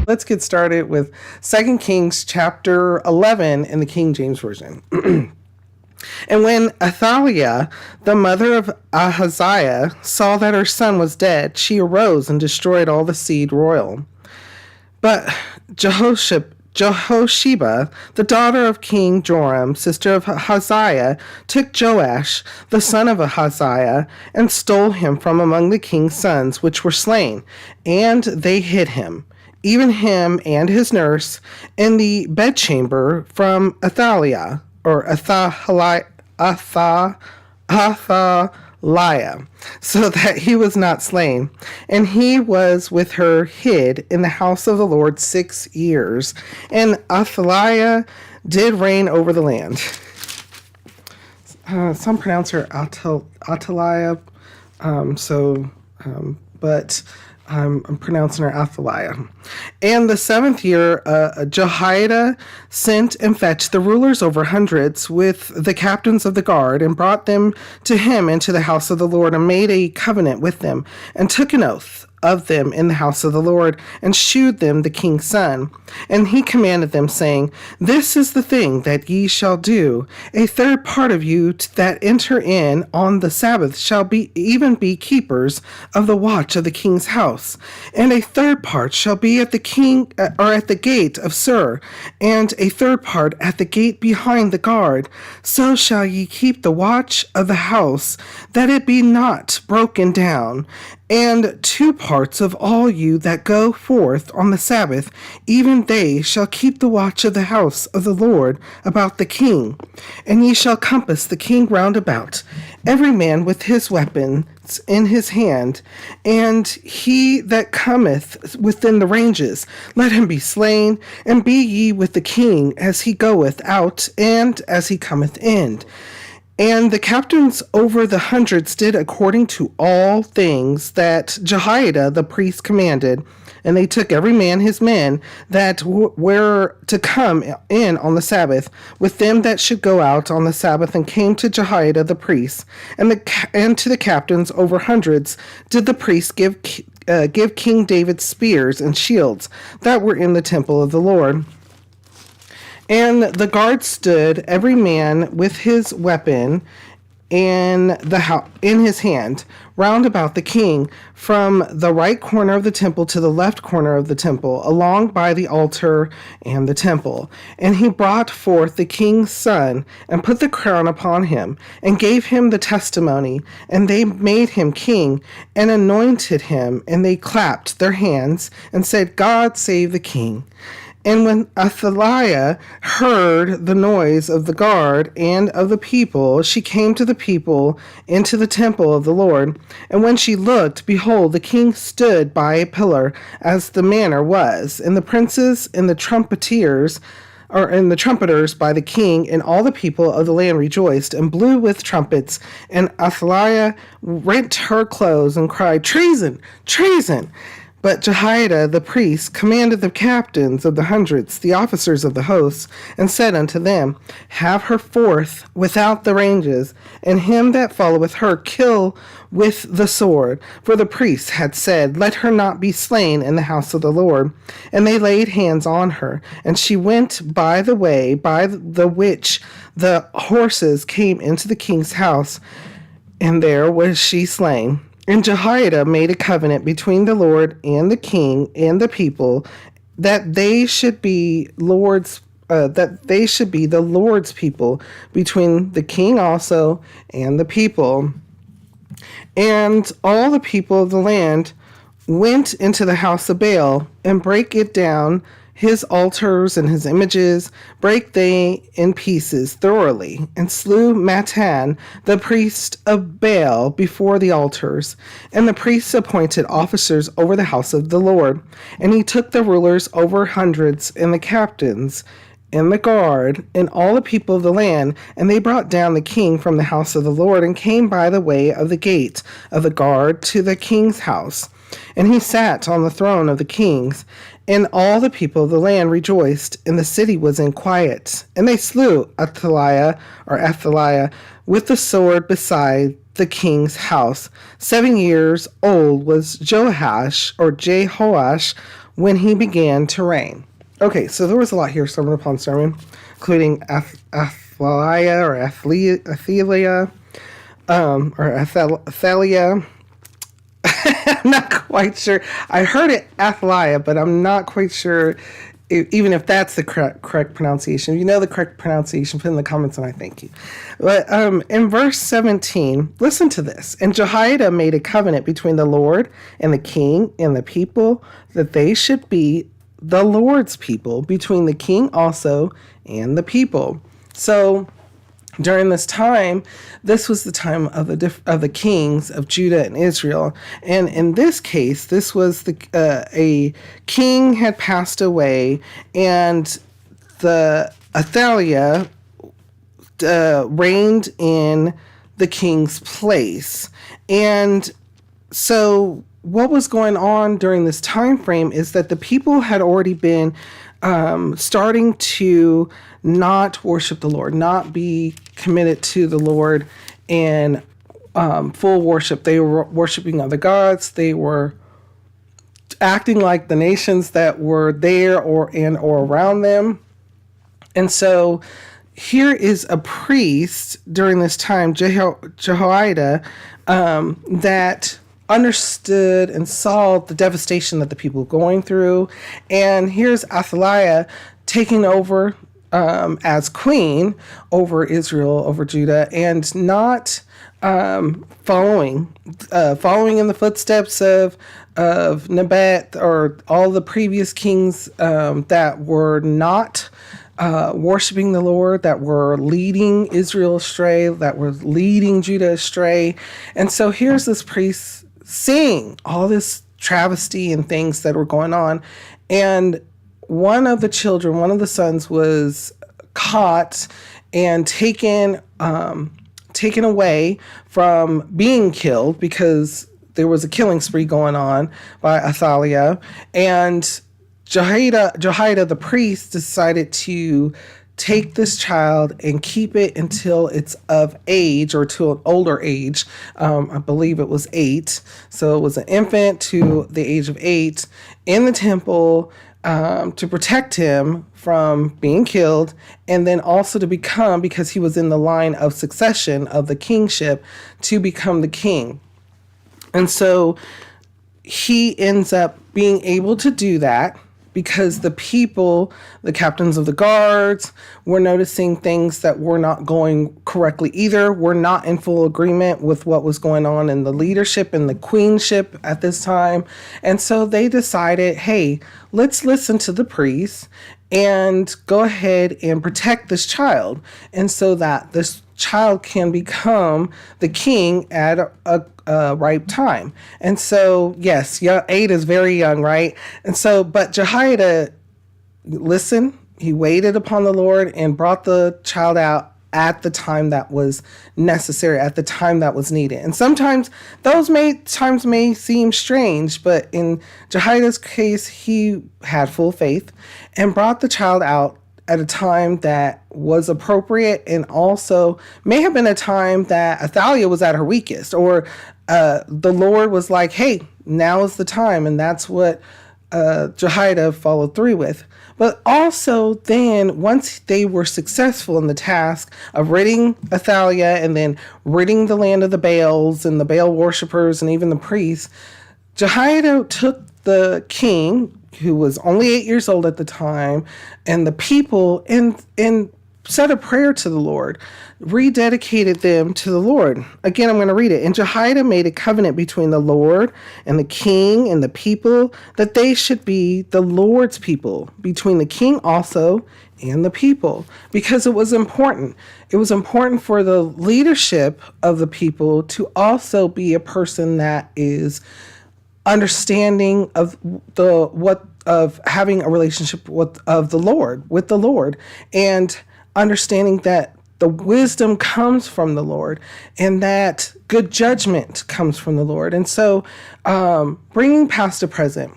Let's get started with 2 Kings chapter 11 in the King James Version. And when Athaliah, the mother of Ahaziah, saw that her son was dead, she arose and destroyed all the seed royal. But Jehosheba, the daughter of King Joram, sister of Ahaziah, took Joash, the son of Ahaziah, and stole him from among the king's sons, which were slain, and they hid him, even him and his nurse, in the bedchamber from Athaliah, or Athaliah, so that he was not slain. And he was with her hid in the house of the Lord 6 years. And Athaliah did reign over the land. Some pronounce her Athaliah, but I'm pronouncing her Athaliah. And the 7th year, Jehoiada sent and fetched the rulers over hundreds with the captains of the guard, and brought them to him into the house of the Lord, and made a covenant with them, and took an oath of them in the house of the Lord, and shewed them the king's son. And he commanded them, saying, This is the thing that ye shall do. A third part of you that enter in on the Sabbath shall be keepers of the watch of the king's house. And a third part shall be at the king, or at the gate of Sur, and a third part at the gate behind the guard. So shall ye keep the watch of the house, that it be not broken down. And 2 parts of all you that go forth on the Sabbath, even they shall keep the watch of the house of the Lord about the king. And ye shall compass the king round about, every man with his weapons in his hand. And he that cometh within the ranges, let him be slain. And be ye with the king as he goeth out, and as he cometh in. And the captains over the hundreds did according to all things that Jehoiada the priest commanded. And they took every man his men that were to come in on the Sabbath, with them that should go out on the Sabbath, and came to Jehoiada the priest. And to the captains over hundreds did the priest give King David spears and shields that were in the temple of the Lord. And the guard stood, every man with his weapon in his hand, round about the king, from the right corner of the temple to the left corner of the temple, along by the altar and the temple. And he brought forth the king's son, and put the crown upon him, and gave him the testimony. And they made him king, and anointed him, and they clapped their hands, and said, God save the king. And when Athaliah heard the noise of the guard and of the people, she came to the people into the temple of the Lord. And when she looked, behold, the king stood by a pillar, as the manner was. And the princes and the trumpeters by the king, and all the people of the land rejoiced, and blew with trumpets. And Athaliah rent her clothes, and cried, Treason! Treason! But Jehoiada the priest commanded the captains of the hundreds, the officers of the hosts, and said unto them, Have her forth without the ranges, and him that followeth her kill with the sword. For the priest had said, Let her not be slain in the house of the Lord. And they laid hands on her, and she went by the way by the which the horses came into the king's house, and there was she slain. And Jehoiada made a covenant between the Lord and the king and the people, that they should be the Lord's people, between the king also and the people. And all the people of the land went into the house of Baal, and brake it down, his altars and his images brake they in pieces thoroughly, and slew Mattan, the priest of Baal, before the altars. And the priests appointed officers over the house of the Lord. And he took the rulers over hundreds, and the captains, and the guard, and all the people of the land, and they brought down the king from the house of the Lord, and came by the way of the gate of the guard to the king's house. And he sat on the throne of the kings. And all the people of the land rejoiced, and the city was in quiet. And they slew Athaliah with the sword beside the king's house. 7 years old was Jehoash when he began to reign. Okay, so there was a lot here, sermon upon sermon, including Athaliah or Athelia, or Athelia. I'm not quite sure. I heard it Athaliah, but I'm not quite sure even if that's the correct pronunciation. If you know the correct pronunciation, put in the comments and I thank you. But in verse 17, listen to this. And Jehoiada made a covenant between the Lord and the king and the people that they should be the Lord's people, between the king also and the people. So during this time, this was the time of the kings of Judah and Israel, and in this case, this was a king had passed away, and the Athaliah reigned in the king's place. And so, what was going on during this time frame is that the people had already been starting to not worship the Lord, not be committed to the Lord in full worship. They were worshiping other gods. They were acting like the nations that were there or around them. And so here is a priest during this time, Jehoiada, that understood and saw the devastation that the people were going through. And here's Athaliah taking over as queen over Israel, over Judah, and not following in the footsteps of Nebat or all the previous kings that were not worshiping the Lord, that were leading Israel astray, that were leading Judah astray. And so here's this priest seeing all this travesty and things that were going on, and one of the sons was caught and taken away from being killed because there was a killing spree going on by Athaliah. And Jehoiada the priest decided to take this child and keep it until it's of age, or to an older age. I believe it was 8. So it was an infant to the age of 8 in the temple, to protect him from being killed, and then also to become, because he was in the line of succession of the kingship, to become the king. And so he ends up being able to do that because the people, the captains of the guards, were noticing things that were not going correctly either, were not in full agreement with what was going on in the leadership and the queenship at this time. And so they decided, hey, let's listen to the priests and go ahead and protect this child, and so that this child can become the king at a ripe time. And so, yes, 8 is very young, right? And so, but Jehoiada listened, he waited upon the Lord and brought the child out at the time that was necessary, at the time that was needed. And sometimes those times may seem strange, but in Jehoiada's case, he had full faith and brought the child out at a time that was appropriate, and also may have been a time that Athaliah was at her weakest, or the Lord was like, hey, now is the time. And that's what Jehoiada followed through with. But also then, once they were successful in the task of ridding Athaliah and then ridding the land of the Baals and the Baal worshippers and even the priests, Jehoiada took the king, who was only 8 years old at the time, and the people, and said a prayer to the Lord, rededicated them to the Lord. Again, I'm going to read it. And Jehoiada made a covenant between the Lord and the king and the people, that they should be the Lord's people, between the king also and the people, because it was important. It was important for the leadership of the people to also be a person that is understanding of of having a relationship with the Lord, and understanding that the wisdom comes from the Lord, and that good judgment comes from the Lord. And so, bringing past to present,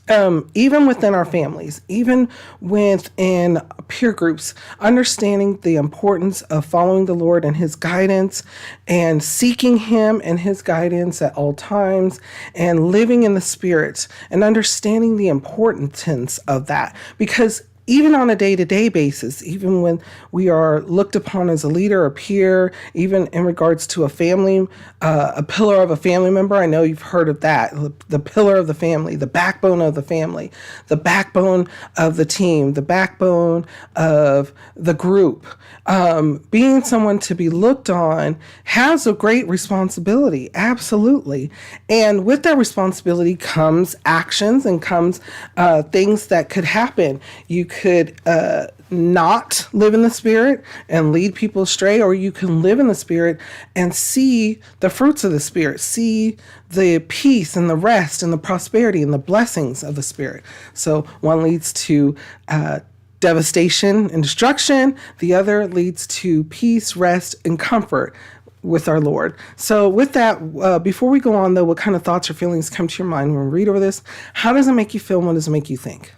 Even within our families, even within peer groups, understanding the importance of following the Lord and his guidance and seeking him and his guidance at all times and living in the Spirit and understanding the importance of that. Because even on a day-to-day basis, even when we are looked upon as a leader or peer, even in regards to a family, a pillar of a family member, I know you've heard of that, the pillar of the family, the backbone of the family, the backbone of the team, the backbone of the group. Being someone to be looked on has a great responsibility, absolutely. And with that responsibility comes actions and comes things that could happen. You could not live in the Spirit and lead people astray, or you can live in the Spirit and see the fruits of the Spirit, see the peace and the rest and the prosperity and the blessings of the Spirit. So one leads to devastation and destruction. The other leads to peace, rest, and comfort with our Lord. So with that, before we go on though, what kind of thoughts or feelings come to your mind when we read over this? How does it make you feel? And what does it make you think?